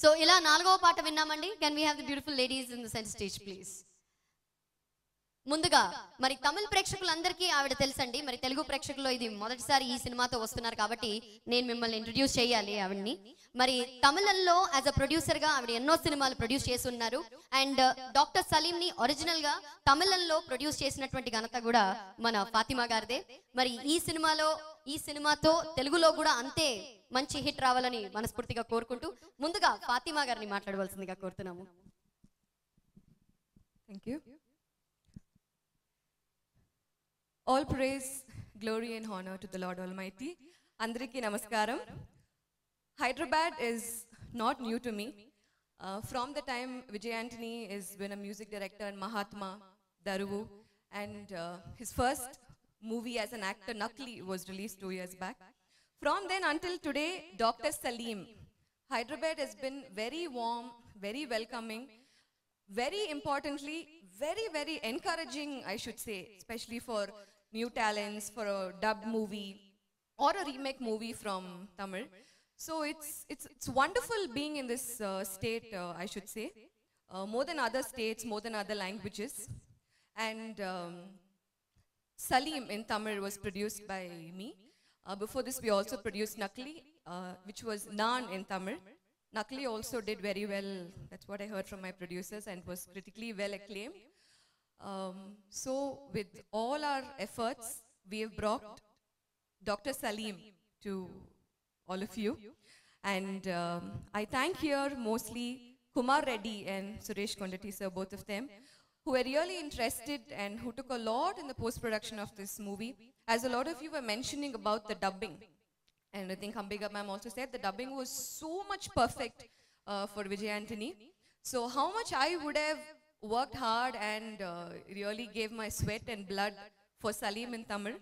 So ila nalagava paata vinnamandi. Can we have the beautiful ladies in the center stage please? ముందుగా మరి తమిళ ప్రేక్షకులందరికీ ఆవిడ తెలుసండి. మరి తెలుగు ప్రేక్షకుల్లో ఇది మొదటిసారి ఈ సినిమాతో వస్తున్నారు కాబట్టి నేను మిమ్మల్ని ఇంట్రడ్యూస్ చేయాలి ఆవిడ్ని. మరి తమిళంలో యాజ్ అ ప్రొడ్యూసర్ గా ఆవిడ ఎన్నో సినిమాలు ప్రొడ్యూస్ చేసి ఉన్నారు. అండ్ డాక్టర్ సలీం ని ఒరిజినల్ గా తమిళంలో ప్రొడ్యూస్ చేసినటువంటి ఘనత కూడా మన ఫాతిమా గారిదే. మరి ఈ సినిమాతో తెలుగులో కూడా అంతే మంచి హిట్ రావాలని మనస్ఫూర్తిగా కోరుకుంటూ ముందుగా ఫాతిమా గారిని మాట్లాడవలసిందిగా కోరుతున్నాము. Thank you. All praise, glory and honor to the Lord Almighty. Andariki namaskaram. Hyderabad is not new to me. From the time Vijay Antony has been a music director in Mahatma, Daruvu, and his first movie as an actor, Nakli, was released 2 years back. From then until today, Dr. Salim. Hyderabad has been very warm, very welcoming, very importantly, very, very encouraging, I should say, especially for new talents, for a dubbed movie or a remake movie from Tamil. So it's wonderful being in this state, I should say, more than other states, more than other languages. And Salim in Tamil was produced by me. Before this, we also produced Nakli, which was Naan in Tamil. Nakli also did very well. That's what I heard from my producers, and was critically well acclaimed. So with all our efforts, we have brought Dr. Salim to all of you. And I thank here mostly Kumar Reddy and Suresh Kondati sir, both of them, who were really interested and who took a lot in the post-production of this movie. As a lot of you were mentioning about the dubbing, and I think Ambika ma'am also said the dubbing was so much perfect for Vijay Antony. So how much I would have worked hard and really gave my sweat and blood for Salim in Tamil.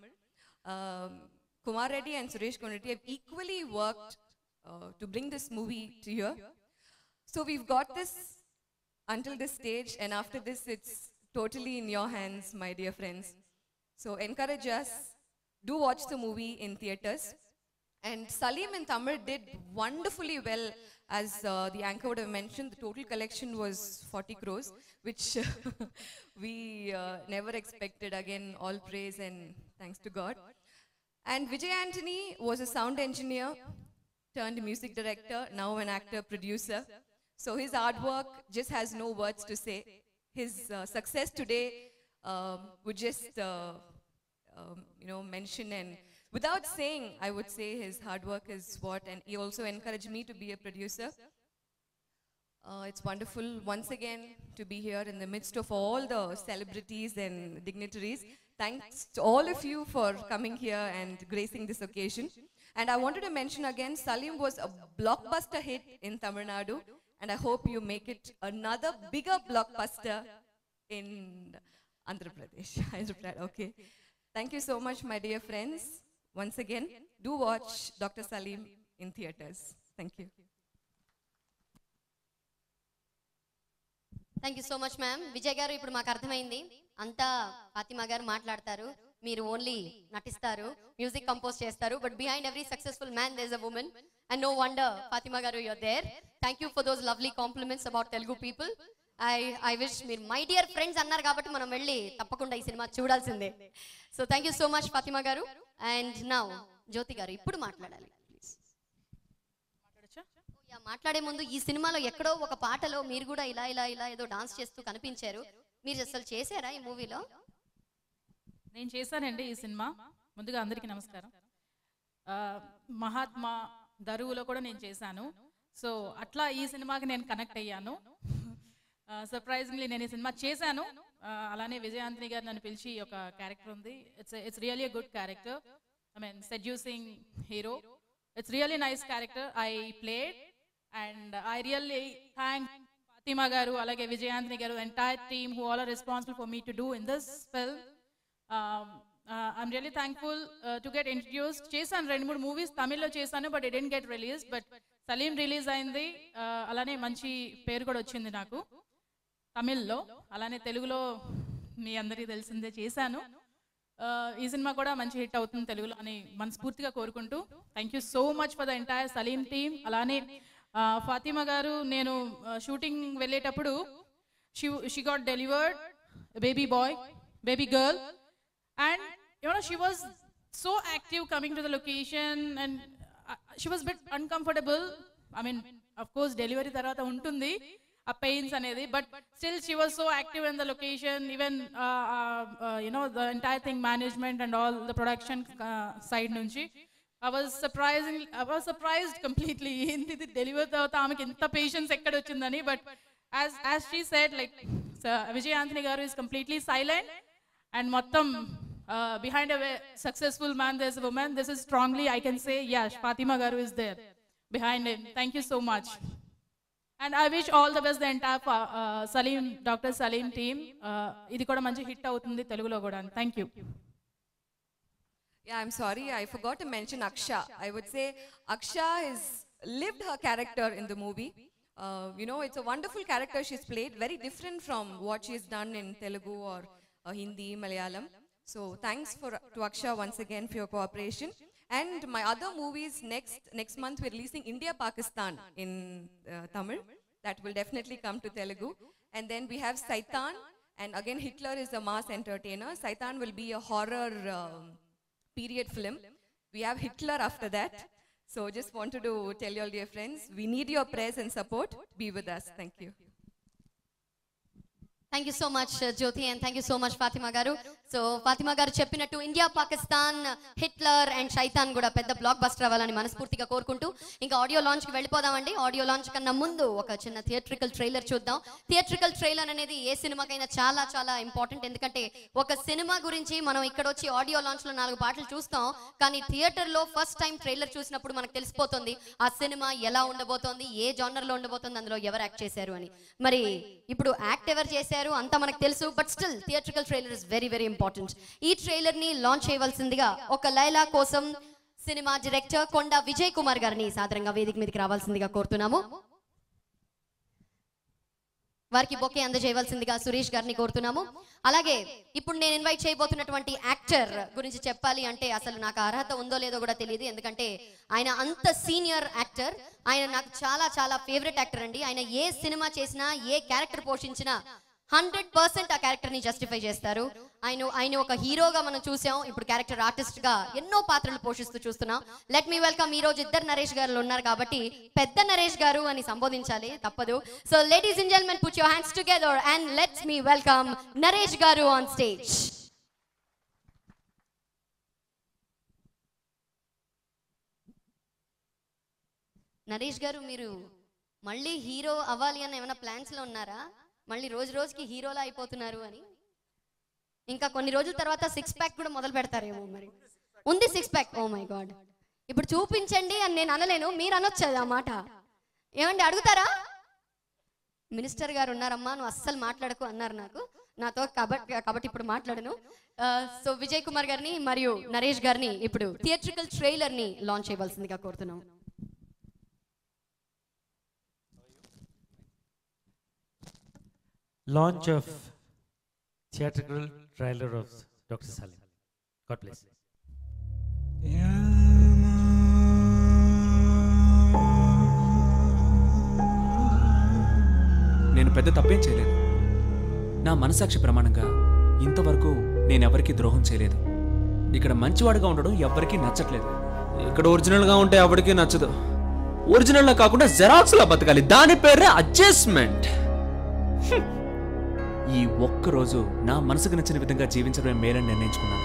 Kumar Reddy and Suresh Kondati have equally worked to bring this movie to here. So we've got this until this stage, and after this it's totally in your hands, my dear friends. So encourage us, do watch the movie in theaters. And Salim in Tamil did wonderfully well. As the anchor would have mentioned, the total collection was 40 crores, which we never expected. Again, all praise and thanks to God. And Vijay Antony was a sound engineer turned music director, now an actor, producer. So his hard work just has no words to say. His success today would just, mention, and without saying, I would say his hard work is what, and he also encouraged me to be a producer. It's wonderful once again to be here in the midst of all the celebrities and dignitaries. Thanks to all of you for coming here and gracing this occasion. And I wanted to mention again, Salim was a blockbuster hit in Tamil Nadu, and I hope you make it another bigger blockbuster in Andhra Pradesh. Hyderabad, okay. Thank you so much, my dear friends. Once again, do watch Dr. Salim in theaters. Thank you. Thank you so much, ma'am. Vijay garu ippudu maaku arthamaindi. Anta Fatima garu maatladtaru. Meer only natistaru, music compose chestaru, but behind every successful man there is a woman. And no wonder, Fatima garu, you're there. Thank you for those lovely compliments about Telugu people. I wish meer my dear friends annaru kabatti manam velli tappakunda ee cinema chudalsinde. So thank you so much, Fatima garu. And now Jyoti garu ippudu maatladali please. Yeah మాట్లాడే ముందు ఈ సినిమాలో ఎక్కడో ఒక పాటలో మీరు కూడా ఇలా ఏదో డాన్స్ చేస్తూ కనిపించారు. మీరు అసలు చేశారా ఈ మూవీలో? నేను చేశానండి ఈ సినిమా. ముందుగా అందరికీ నమస్కారం. మహాత్మా దరువులో కూడా నేను చేశాను. సో అట్లా ఈ సినిమాకి నేను కనెక్ట్ అయ్యాను. సర్ప్రైజింగ్లీ నేను ఈ సినిమా చేశాను. అలానే విజయ్ ఆంటనీ గారు నన్ను పిలిచి ఒక క్యారెక్టర్ ఉంది. It's really good character. I mean seducing hero. It's really nice character I played, and I really thank Fatima గారు అలాగే విజయ్ ఆంటనీ గారు, entire team who all are responsible for me to do in this film. I'm really thankful to get introduced. చేశాను 2-3 movies తమిళ్లో చేశాను, but it didn't get released. But Saleem release అయింది. అలానే మంచి పేరు కూడా వచ్చింది నాకు తమిళ్లో. అలానే తెలుగులో మీ అందరికీ తెలిసిందే చేశాను. ఈ సినిమా కూడా మంచి హిట్ అవుతుంది తెలుగులో అని మనస్ఫూర్తిగా కోరుకుంటూ thank you so much for the entire Saleem team. అలానే ఫాతిమా గారు నేను షూటింగ్ వెళ్ళేటప్పుడు she got delivered baby boy, baby girl, and she was so active coming to the location and she was bit uncomfortable. I mean of course delivery తర్వాత ఉంటుంది ఆ pains అనేది, but still she was so active in the location. Even the entire thing management and all the production side నుంచి I was surprised completely. ఇది delivery తర్వాత ఆమెకి ఎంత patience ఎక్కడ వచ్చిందని. But as she said, like Vijay Anthony garu is completely silent and మొత్తం behind a successful man there's a woman. This is strongly I can say, yeah, Fatima garu is there behind him. Thank you so much. And I wish all the best the entire Salim, Dr. Salim team. ఇది కూడా మంచి hit అవుతుంది తెలుగులో కూడా. Thank you. Yeah, I'm sorry, I forgot to mention Aksha. I would say Aksha has lived her character in the movie. It's a wonderful character she's played, very different from what she's done in Telugu or Hindi, Malayalam. So thanks to Aksha once again for your cooperation. And my other movies, next month we're releasing India Pakistan in Tamil. That will definitely come to Telugu. And then we have Saitan, and again Hitler is a mass entertainer. Saitan will be a horror period film. We have Hitler after that. So just wanted to tell you all, dear friends, we need your prayers and support. Be with us. Thank you. Thank you so much Jyoti and thank you so much Fatima గారు. So Fatima గారు చెప్పినట్టు India Pakistan, Hitler and షైతాన్ కూడా పెద్ద block buster అవ్వాలని మనస్ఫూర్తిగా కోరుకుంటూ ఇంకా ఆడియో లాంచ్కి వెళ్ళిపోదామండి. ఆడియో లాంచ్ కన్నా ముందు ఒక చిన్న థియేట్రికల్ ట్రైలర్ చూద్దాం. థియేట్రికల్ ట్రైలర్ అనేది ఏ సినిమాకైనా చాలా చాలా ఇంపార్టెంట్. ఎందుకంటే ఒక సినిమా గురించి మనం ఇక్కడ వచ్చి ఆడియో లాంచ్లో 4 పాటలు చూస్తాం, కానీ థియేటర్లో ఫస్ట్ టైం ట్రైలర్ చూసినప్పుడు మనకు తెలిసిపోతుంది ఆ సినిమా ఎలా ఉండబోతోంది, ఏ జానర్లో ఉండబోతుంది, అందులో ఎవరు యాక్ట్ చేశారు అని. మరి ఇప్పుడు యాక్ట్ ఎవరు చేశారు అంతా మనకు తెలుసు, but still theatrical trailer is very very important. ఈ ట్రైలర్ ని లాంచ్ చేయవలసిందిగా ఒక లైలా కోసం సినిమా డైరెక్టర్ కొండ విజయ్ కుమార్ గారిని సాదరంగా వేదిక మీదకి రావాల్సిందిగా కోరుతున్నాము. వారికి బొకే అందజేయవలసిందిగా సురేష్ గారిని కోరుతున్నాము. అలాగే ఇప్పుడు నేను ఇన్వైట్ చేయబోతున్నటువంటి యాక్టర్ గురించి చెప్పాలి అంటే అసలు నాకు అర్హత ఉందో లేదో కూడా తెలియదు. ఎందుకంటే ఆయన అంత సీనియర్ యాక్టర్. ఆయన నాకు చాలా చాలా ఫేవరెట్ యాక్టర్ అండి. ఆయన ఏ సినిమా చేసినా, ఏ క్యారెక్టర్ పోషించినా 100% ఆ క్యారెక్టర్ ని జస్టిఫై చేస్తారు. ఆయన ఒక హీరోగా మనం చూసాం, ఇప్పుడు క్యారెక్టర్ ఆర్టిస్ట్ గా ఎన్నో పాత్రలు పోషిస్తూ చూస్తున్నాం. Let me welcome. ఈ రోజు ఇద్దరు నరేష్ గారు ఉన్నారు కాబట్టి పెద్ద నరేష్ గారు అని సంబోధించాలి, తప్పదు. So ladies and gentlemen, put your hands together and let's me welcome Naresh గారు ఆన్ స్టేజ్. నరేష్ గారు, మీరు మళ్ళీ హీరో అవ్వాలి అని ఏమైనా ప్లాన్స్ లో ఉన్నారా? మళ్ళీ రోజు రోజుకి హీరోలా అయిపోతున్నారు అని. ఇంకా కొన్ని రోజుల తర్వాత 6 ప్యాక్ కూడా మొదలు పెడతారేమో. మరి ఉంది 6 ప్యాక్? Oh my God. ఇప్పుడు చూపించండి అని నేను అనలేను, మీరు అనొచ్చు ఆ మాట. ఏమండి అడుగుతారా? మినిస్టర్ గారు ఉన్నారమ్మా, నువ్వు అస్సలు మాట్లాడకు అన్నారు నాతో, కాబట్టి ఇప్పుడు మాట్లాడను. సో విజయ్ కుమార్ గారిని మరియు నరేష్ గారిని ఇప్పుడు థియేట్రికల్ ట్రైలర్ ని లాంచ్ చేయవలసిందిగా కోరుతున్నాం. Launch of theatrical trailer of Dr. Salim. God bless. నేను పెద్ద తప్పేం చేయలేదు. నా మనసాక్షి ప్రమాణంగా ఇంతవరకు నేను ఎవరికి ద్రోహం చేయలేదు. ఇక్కడ మంచివాడుగా ఉండడం ఎవరికీ నచ్చట్లేదు. ఇక్కడ ఒరిజినల్గా ఉంటే ఎవరికీ నచ్చదు. ఒరిజినల్లా కాకుండా జెరాక్స్లా బతకాలి, దాని పేరే అడ్జస్ట్మెంట్. ఈ ఒక్కరోజు నా మనసుకు నచ్చిన విధంగా జీవించడమే మేలని నిర్ణయించుకున్నాను.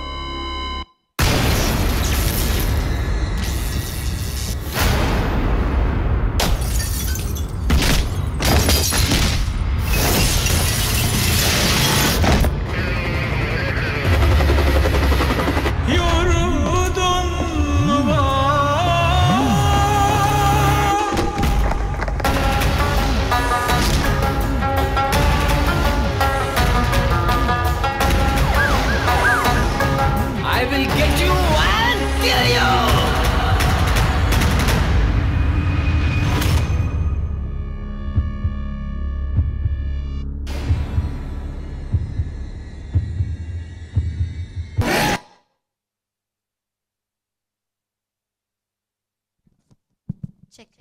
చెక్.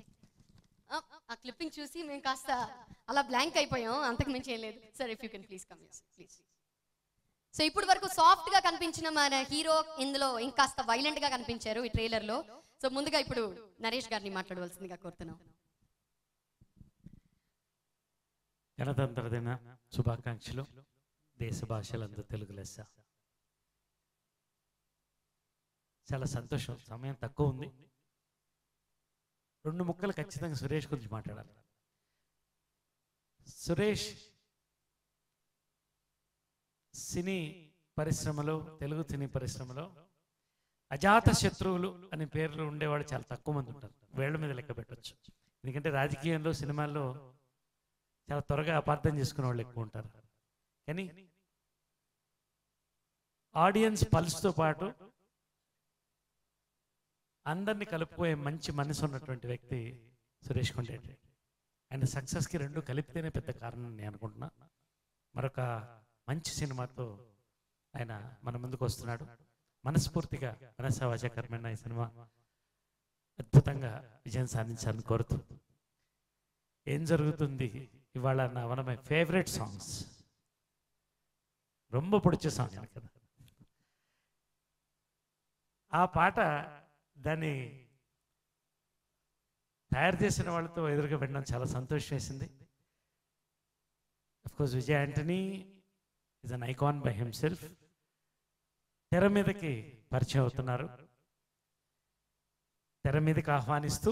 ఆ క్లిప్పింగ్ చూసి మేము కాస్త అలా బ్లాంక్ అయిపోయాం, అంతకు మించి ఏం లేదు. Sir if you can please come please. So ఇప్పుడు వరకు సాఫ్ట్ గా కనిపించిన మన హీరో ఇందులో ఇంకాస్త వైలెంట్ గా కనిపించారు ఈ ట్రైలర్ లో. సో ముందుగా ఇప్పుడు నరేష్ గారిని మాట్లాడవలసిందిగా కోరుతున్నాం. గణతంత్ర దిన శుభాకాంక్షలు. దేశ భాషలందు తెలుగు లెస్స. చాలా సంతోషం, సమయం తక్కువ ఉంది. 2 ముక్కలు ఖచ్చితంగా సురేష్ గురించి మాట్లాడాలి. సురేష్ సినీ పరిశ్రమలో, తెలుగు సినీ పరిశ్రమలో అజాత శత్రువులు అనే పేర్లు ఉండేవాడు చాలా తక్కువ మంది ఉంటారు, వేళ్ల మీద లెక్క పెట్టచ్చు. ఎందుకంటే రాజకీయంలో, సినిమాల్లో చాలా త్వరగా అపార్థం చేసుకునే వాళ్ళు ఎక్కువ ఉంటారు. కానీ ఆడియన్స్ పల్స్తో పాటు అందరినీ కలుపుకోయే మంచి మనసు ఉన్నటువంటి వ్యక్తి సురేష్ కొండేటి. ఆయన సక్సెస్కి 2 కలిపితేనే పెద్ద కారణం నేను అనుకుంటున్నా. మరొక మంచి సినిమాతో ఆయన మన ముందుకు వస్తున్నాడు. మనస్ఫూర్తిగా మనసావాచకరమైన ఈ సినిమా అద్భుతంగా విజయం సాధించాలని కోరుతూ, ఏం జరుగుతుంది ఇవాళ నా one of my favourite songs, రొంబ పిడిచ సాంగ్ కదా ఆ పాట. దాన్ని తయారు చేసిన వాళ్ళతో ఎదురుగా పెట్టడం చాలా సంతోషం వేసింది. Of course Vijay Antony is an icon by himself. తెర మీదకి పరిచయం అవుతున్నారు, తెర మీదకి ఆహ్వానిస్తూ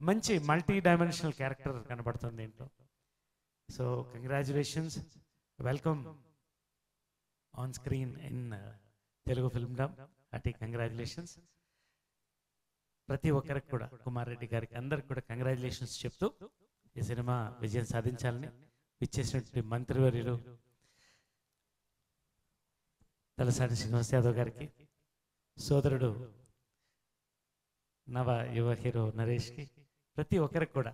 మంచి మల్టీ డైమెన్షనల్ క్యారెక్టర్ కనబడుతుంది దీంట్లో. So congratulations, welcome on screen in Telugu film. అటు కంగ్రాచులేషన్స్ ప్రతి ఒక్కరికి కూడా, కుమార్ రెడ్డి గారికి అందరికి కూడా కంగ్రాచులేషన్స్ చెప్తూ ఈ సినిమా విజయం సాధించాలని ఇచ్చేసినటువంటి మంత్రివర్యులు తలసాని శ్రీనివాస్ యాదవ్ గారికి, సోదరుడు నవ యువ హీరో నరేష్కి, ప్రతి ఒక్కరికి కూడా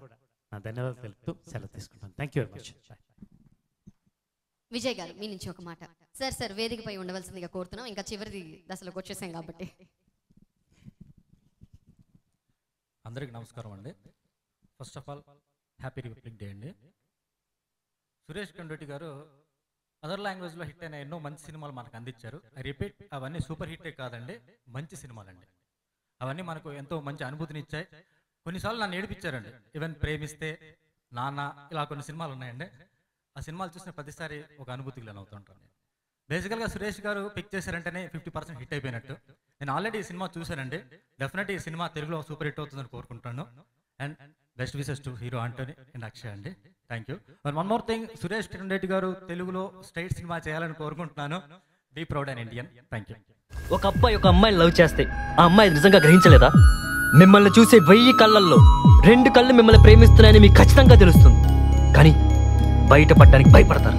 నా ధన్యవాదాలు తెలుపుతూ సెలవు తీసుకుంటాను. Thank you very much. Vijay గారు మీ నుంచి ఒక మాట. సార్ వేదికపై ఉండవలసిందిగా కోరుతున్నాం, ఇంకా చివరి దశలోకి వచ్చేసాం కాబట్టి. అందరికీ నమస్కారం అండి. First of all happy republic day అండి. సురేష్ కొండేటి గారు అదర్ లాంగ్వేజ్లో హిట్ అయిన ఎన్నో మంచి సినిమాలు మనకు అందించారు. ఐ రిపీట్, అవన్నీ సూపర్ హిట్టే కాదండి, మంచి సినిమాలండి. అవన్నీ మనకు ఎంతో మంచి అనుభూతిని ఇచ్చాయి. కొన్నిసార్లు నన్ను ఏడిపించారండి. ఈవెన్ ప్రేమిస్తే, నాన్న, ఇలా కొన్ని సినిమాలు ఉన్నాయండి. ఆ సినిమాలు చూసిన ప్రతిసారి ఒక అనుభూతికి లోనవుతుంటాను. బేసికల్గా సురేష్ గారు పిక్ చేశారంటేనే 50% హిట్ అయిపోయినట్టు. నేను ఆల్రెడీ ఈ సినిమా చూశానండి. డెఫినెట్లీ ఈ సినిమా తెలుగులో సూపర్ హిట్ అవుతుందని కోరుకుంటున్నాను. And best wishes to hero Antony and Akshay అండి. Thank you. One more thing, Suresh Kondeti గారు తెలుగులో స్ట్రైట్ సినిమా చేయాలని కోరుకుంటున్నాను. Be proud and Indian. Thank you. ఒక అబ్బాయి ఒక అమ్మాయిని లవ్ చేస్తే ఆ అమ్మాయి నిజంగా గ్రహించలేదా? మిమ్మల్ని చూసే 1000 కళ్ళల్లో 2 కళ్ళు మిమ్మల్ని ప్రేమిస్తున్నాయని మీకు ఖచ్చితంగా తెలుస్తుంది, కానీ బయటపడడానికి భయపడతారు.